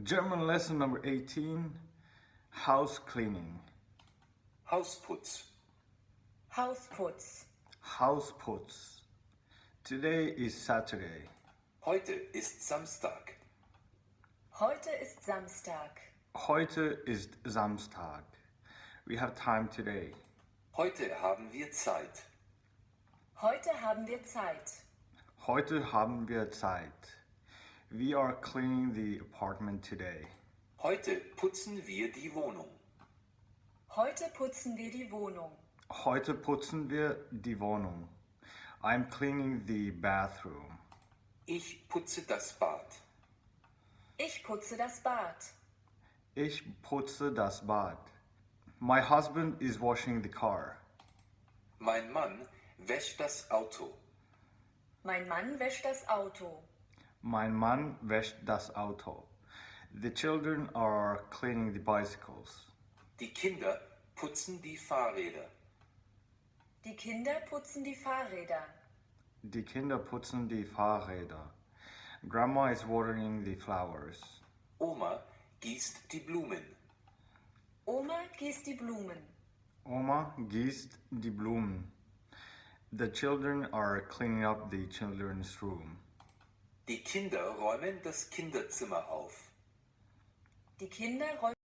German lesson number 18, house cleaning. Hausputz. Hausputz. Hausputz. Today is Saturday. Heute ist Samstag. Heute ist Samstag. Heute ist Samstag. We have time today. Heute haben wir Zeit. Heute haben wir Zeit. Heute haben wir Zeit. We are cleaning the apartment today. Heute putzen wir die Wohnung. Heute putzen wir die Wohnung. Heute putzen wir die Wohnung. I'm cleaning the bathroom. Ich putze das Bad. Ich putze das Bad. Ich putze das Bad. My husband is washing the car. Mein Mann wäscht das Auto. Mein Mann wäscht das Auto. Mein Mann wäscht das Auto. The children are cleaning the bicycles. Die Kinder putzen die Fahrräder. Die Kinder putzen die Fahrräder. Die Kinder putzen die Fahrräder. Grandma is watering the flowers. Oma gießt die Blumen. Oma gießt die Blumen. Oma gießt die Blumen. The children are cleaning up the children's room. Die Kinder räumen das Kinderzimmer auf. Die Kinder räumen